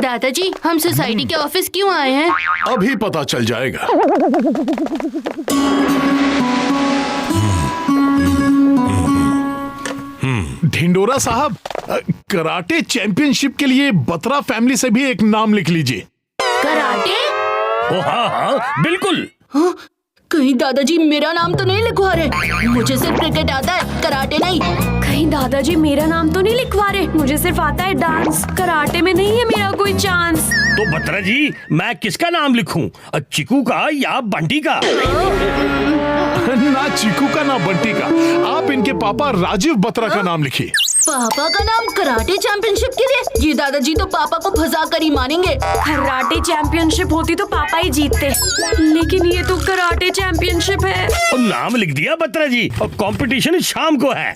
दादाजी, हम सोसाइटी के ऑफिस क्यों आए हैं? अभी पता चल जाएगा। ढिंडोरा साहब, कराटे चैंपियनशिप के लिए बत्रा फैमिली से भी एक नाम लिख लीजिए। कराटे? ओ हाँ, बिल्कुल। हाँ? कहीं दादाजी मेरा नाम तो नहीं लिखवा रहे? मुझे सिर्फ क्रिकेट आता है, कराटे नहीं। कहीं दादाजी मेरा नाम तो नहीं लिखवा रहे? मुझे सिर्फ आता है डांस, कराटे में नहीं है मेरा कोई चांस। तो बत्रा जी, मैं किसका नाम लिखूं? चिकू का या बंटी का? ना चीकू का ना बंटी का, आप इनके पापा राजीव बत्रा का नाम लिखिए। पापा का नाम कराटे चैंपियनशिप के लिए? ये दादाजी तो पापा को फंसा कर ही मानेंगे। कराटे चैंपियनशिप होती तो पापा ही जीतते, लेकिन ये तो कराटे चैंपियनशिप है। और नाम लिख दिया बत्रा जी, और कंपटीशन शाम को है।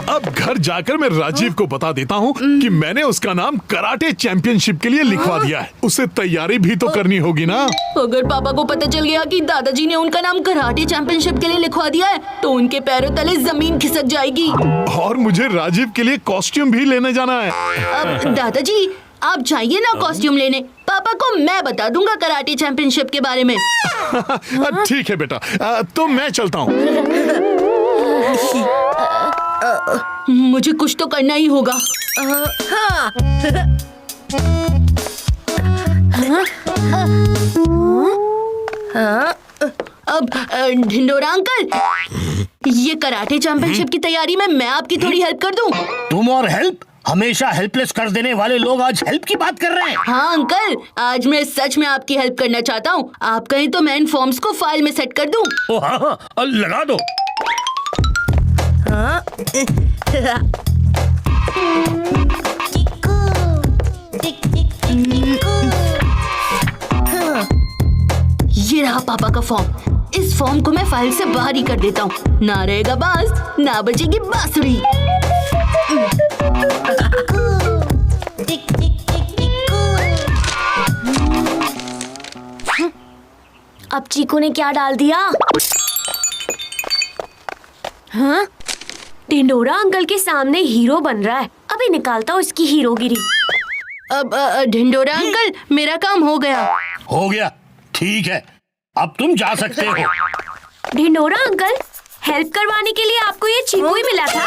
अब घर जाकर मैं राजीव को बता देता हूँ कि मैंने उसका नाम कराटे चैंपियनशिप के लिए लिखवा दिया है। उसे तैयारी भी तो करनी होगी ना। अगर पापा को पता चल गया कि दादाजी ने उनका नाम कराटे चैंपियनशिप के लिए लिखवा दिया है, तो उनके पैरों तले जमीन खिसक जाएगी। और मुझे राजीव के लिए कॉस्ट्यूम भी लेने जाना है। अब दादाजी, आप जाइए ना कॉस्ट्यूम लेने। पापा को मैं बता दूंगा कराटे चैंपियनशिप के बारे में। ठीक है बेटा, तो मैं चलता हूँ। मुझे कुछ तो करना ही होगा। अब ढिंडोरा अंकल, ये कराटे चैंपियनशिप की तैयारी में मैं आपकी थोड़ी हेल्प कर दूं? तुम और हेल्प? हमेशा हेल्पलेस कर देने वाले लोग आज हेल्प की बात कर रहे हैं। हाँ अंकल, आज मैं सच में आपकी हेल्प करना चाहता हूँ। आप कहें तो मैं इन फॉर्म्स को फाइल में सेट कर दूं। ओ हाँ, लगा दो। ये रहा पापा का फॉर्म। इस फॉर्म को मैं फाइल से बाहर ही कर देता हूँ। ना रहेगा बांस, ना बजेगी बांसुरी। अब चीकू ने क्या डाल दिया? हाँ? ढिंडोरा अंकल के सामने हीरो बन रहा है। अभी निकालता हूँ इसकी हीरोगिरी। अब ढिंडोरा अंकल, मेरा काम हो गया। हो गया, ठीक है, अब तुम जा सकते हो। ढिंडोरा अंकल, हेल्प करवाने के लिए आपको ये चीकू ही मिला था।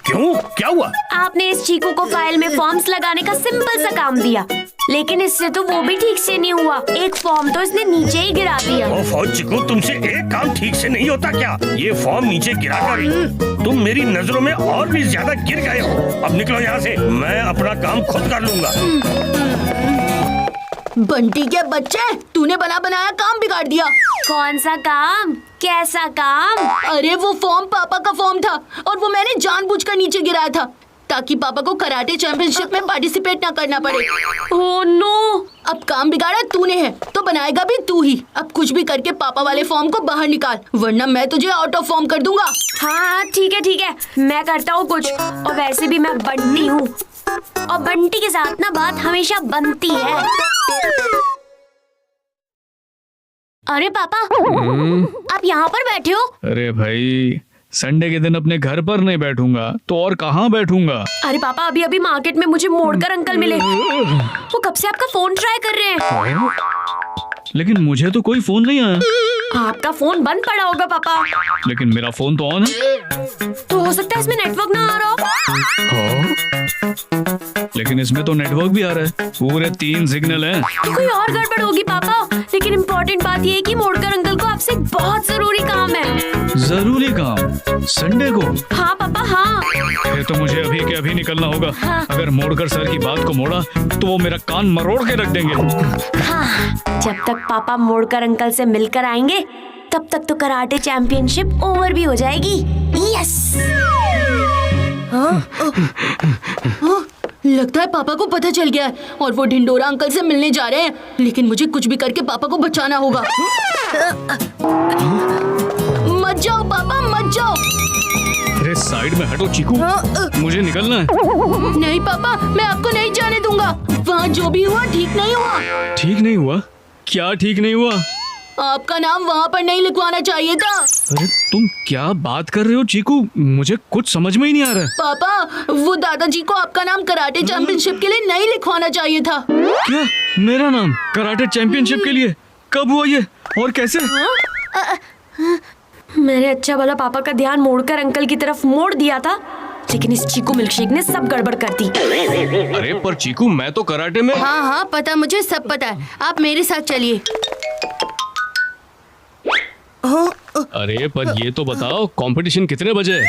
क्यों, क्या हुआ? आपने इस चीकू को फाइल में फॉर्म्स लगाने का सिंपल सा काम दिया, लेकिन इससे तो वो भी ठीक से नहीं हुआ। एक फॉर्म तो इसने नीचे ही गिरा दिया। ओफो चिकू, तुमसे एक काम ठीक से नहीं होता क्या? ये फॉर्म नीचे गिराकर तुम मेरी नजरों में और भी ज्यादा गिर गए हो। अब निकलो यहाँ से, मैं अपना काम खुद कर लूंगा। बंटी के बच्चे, तूने बना बनाया काम बिगाड़ दिया। कौन सा काम? कैसा काम? अरे वो फॉर्म पापा का फॉर्म था, और वो मैंने जानबूझकर नीचे गिराया था ताकि पापा को कराटे चैंपियनशिप में पार्टिसिपेट ना करना पड़े। Oh no! अब काम बिगाड़ा तूने है, तो बनाएगा भी तू ही। अब कुछ भी करके पापा वाले फॉर्म को बाहर निकाल, वरना मैं तुझे आउट ऑफ फॉर्म कर दूंगा। हाँ ठीक है, मैं करता हूँ कुछ। और वैसे भी मैं बंटी हूँ, और बंटी के साथ ना बात हमेशा बनती है। अरे पापा, आप यहाँ पर बैठे हो? अरे भाई, संडे के दिन अपने घर पर नहीं बैठूंगा तो और कहाँ बैठूंगा? अरे पापा, अभी अभी मार्केट में मुझे मोड़कर अंकल मिले। वो कब से आपका फोन ट्राई कर रहे हैं। लेकिन मुझे तो कोई फोन नहीं आया। आपका फोन बंद पड़ा होगा पापा। लेकिन मेरा फोन तो ऑन है। तो हो सकता है इसमें नेटवर्क ना आ रहा हो। लेकिन इसमें तो नेटवर्क भी आ रहा है, पूरे 3 सिग्नल हैं। तो कोई और गड़बड़ होगी पापा। लेकिन इम्पोर्टेंट बात ये है कि मोड़कर अंकल को आपसे बहुत जरूरी काम है। जरूरी काम? संडे को? हाँ पापा, हाँ। फिर तो मुझे अभी के अभी निकलना होगा। हाँ। अगर मोड़कर सर की बात को मोड़ा तो वो मेरा कान मरोड़ के रख देंगे। हाँ, जब तक पापा मोड़कर अंकल से मिलकर आएंगे तब तक तो कराटे चैंपियनशिप ओवर भी हो जाएगी। यस! लगता है पापा को पता चल गया है और वो ढिंडोरा अंकल से मिलने जा रहे हैं। लेकिन मुझे कुछ भी करके पापा को बचाना होगा। मत जाओ पापा, मत जाओ। अरे साइड में हटो चीकू, मुझे निकलना है। नहीं पापा, मैं आपको नहीं जाने दूंगा। वहाँ जो भी हुआ ठीक नहीं हुआ। ठीक नहीं हुआ? क्या ठीक नहीं हुआ? आपका नाम वहाँ पर नहीं लिखवाना चाहिए था। अरे तुम क्या बात कर रहे हो चीकू, मुझे कुछ समझ में ही नहीं आ रहा है। पापा, वो दादाजी को आपका नाम कराटे चैंपियनशिप के लिए नहीं लिखवाना चाहिए था। क्या मेरा नाम कराटे चैंपियनशिप के लिए? कब हुआ ये और कैसे? मैंने अच्छा भला पापा का ध्यान मोड़कर अंकल की तरफ मोड़ दिया था, लेकिन इस चीकू मिल्कशेक ने सब गड़बड़ कर दी। अरे पर चीकू, मैं तो कराटे में। हाँ हाँ पता, मुझे सब पता है। आप मेरे साथ चलिए। अरे पर ये तो बताओ, कंपटीशन कितने बजे है?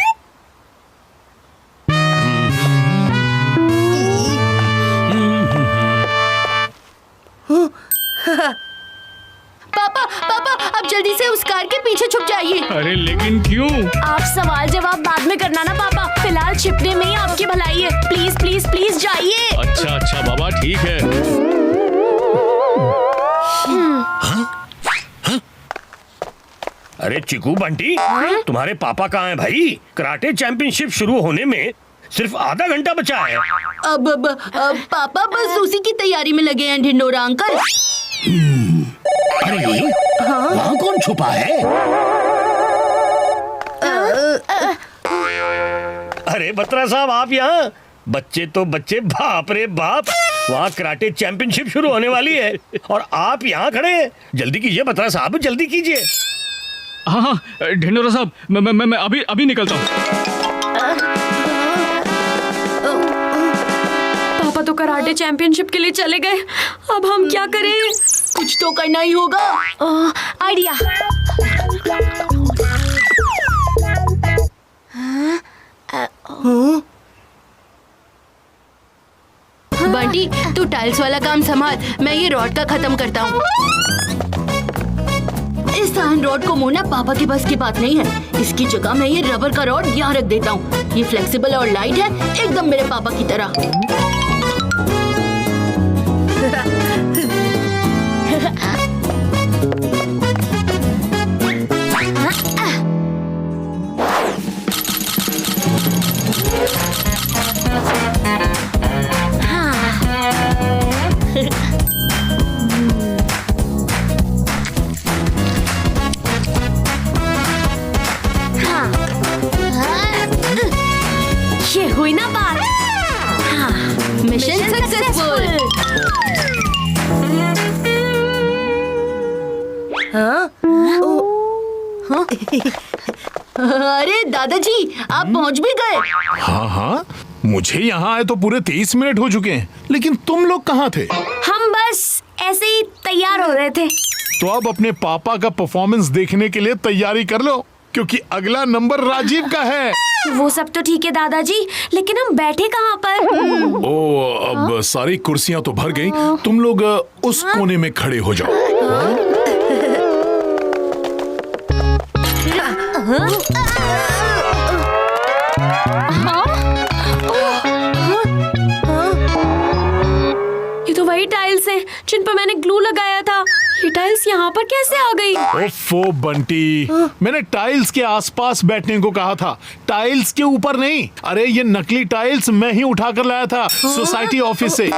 पापा पापा, आप जल्दी से उस कार के पीछे छुप जाइए। अरे लेकिन क्यों? आप सवाल जवाब बाद में करना ना पापा, फिलहाल छिपने में ही आपकी भलाई है। प्लीज प्लीज प्लीज जाइए। अच्छा अच्छा बाबा, ठीक है। अरे चिकू बंटी, तुम्हारे पापा कहाँ हैं भाई? कराटे चैंपियनशिप शुरू होने में सिर्फ आधा घंटा बचा है। अब पापा बस उसी की तैयारी में लगे हैं ढिंडोरा अंकल। अरे वहाँ कौन छुपा है? अरे बत्रा साहब, आप यहाँ? बच्चे तो बच्चे, बाप रे बाप, वहाँ कराटे चैंपियनशिप शुरू होने वाली है और आप यहाँ खड़े हैं। जल्दी कीजिए बत्रा साहब, जल्दी कीजिए। हाँ हाँ ढिंडोरा साहब, मैं अभी निकलता हूँ। पापा तो कराटे चैंपियनशिप के लिए चले गए, अब हम क्या करें? कुछ तो करना ही होगा। आइडिया। बंटी, तू टाइल्स वाला काम संभाल, मैं ये रॉड का खत्म करता हूँ। इस आयरन रॉड को मोड़ना पापा के बस की बात नहीं है। इसकी जगह मैं ये रबर का रॉड यहाँ रख देता हूँ। ये फ्लेक्सिबल और लाइट है, एकदम मेरे पापा की तरह। ये हुई ना बात। Mission successful. अरे दादाजी, आप पहुंच भी गए? हाँ हाँ, मुझे यहाँ आए तो पूरे 23 मिनट हो चुके हैं, लेकिन तुम लोग कहाँ थे? हम बस ऐसे ही तैयार हो रहे थे। तो अब अपने पापा का परफॉर्मेंस देखने के लिए तैयारी कर लो, क्योंकि अगला नंबर राजीव का है। वो सब तो ठीक है दादाजी, लेकिन हम बैठे कहाँ पर? ओ, अब सारी कुर्सियां तो भर गई, तुम लोग उस कोने में खड़े हो जाओ। ये तो वही टाइल्स हैं जिन पर मैंने ग्लू लगाया था। ये टाइल्स यहाँ पर कैसे आ गई? ओफो बंटी, मैंने टाइल्स के आसपास बैठने को कहा था, टाइल्स के ऊपर नहीं। अरे ये नकली टाइल्स मैं ही उठा कर लाया था सोसाइटी ऑफिस से।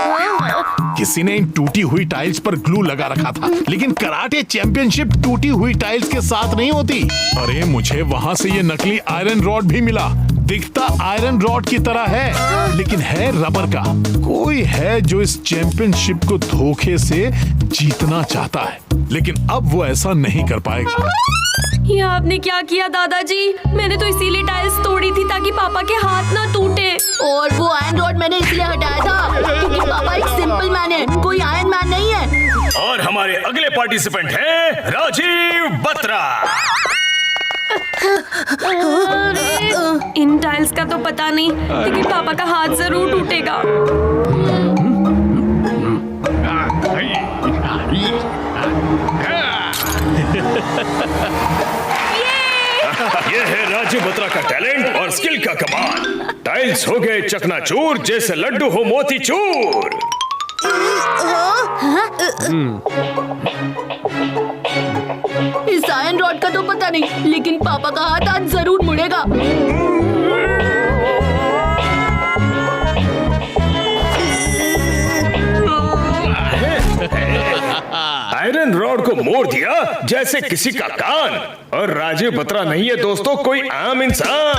किसी ने इन टूटी हुई टाइल्स पर ग्लू लगा रखा था, लेकिन कराटे चैंपियनशिप टूटी हुई टाइल्स के साथ नहीं होती। अरे मुझे वहां से ये नकली आयरन रॉड भी मिला, दिखता आयरन रॉड की तरह है, लेकिन है रबर का। कोई है जो इस चैंपियनशिप को धोखे से जीतना चाहता है, लेकिन अब वो ऐसा नहीं कर पाएगा। ये आपने क्या किया दादाजी? मैंने तो इसीलिए टाइल्स तोड़ी थी ताकि पापा के हाथ ना टूटे। और वो आयरन रॉड मैंने इसलिए हटाया था क्योंकि पापा एक सिंपल मैन है, कोई आयरन मैन नहीं है। और हमारे अगले पार्टिसिपेंट हैं राजीव बत्रा। इन टाइल्स का तो पता नहीं, लेकिन पापा का हाथ जरूर टूटेगा। ये है राजीव बत्रा का टैलेंट और स्किल का कमाल। टाइल्स हो गए चकनाचूर जैसे लड्डू हो मोतीचूर। इस आयरन रॉड का तो पता नहीं, लेकिन पापा का हाथ आज जरूर मुड़ेगा। आयरन रॉड को मोड़ दिया जैसे किसी का कान। और राजीव बत्रा नहीं है दोस्तों कोई आम इंसान।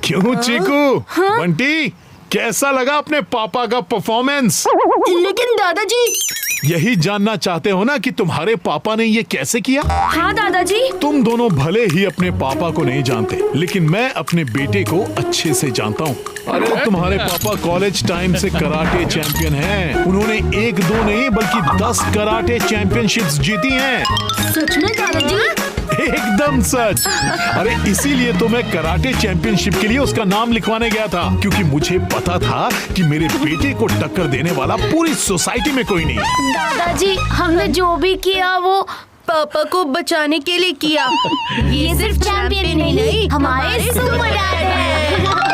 क्यों चीकू? बंटी, कैसा लगा अपने पापा का परफॉर्मेंस? लेकिन दादाजी, यही जानना चाहते हो ना कि तुम्हारे पापा ने ये कैसे किया? हाँ दादाजी। तुम दोनों भले ही अपने पापा को नहीं जानते, लेकिन मैं अपने बेटे को अच्छे से जानता हूँ। अरे तुम्हारे पापा कॉलेज टाइम से कराटे चैंपियन हैं। उन्होंने 1-2 नहीं बल्कि 10 कराटे चैंपियनशिप्स जीती हैं। सच में दादाजी? एकदम सच। अरे इसीलिए तो मैं कराटे चैंपियनशिप के लिए उसका नाम लिखवाने गया था, क्योंकि मुझे पता था कि मेरे बेटे को टक्कर देने वाला पूरी सोसाइटी में कोई नहीं। दादाजी, हमने जो भी किया वो पापा को बचाने के लिए किया। ये सिर्फ चैंपियन नहीं, हमारे सुपर डैड हैं।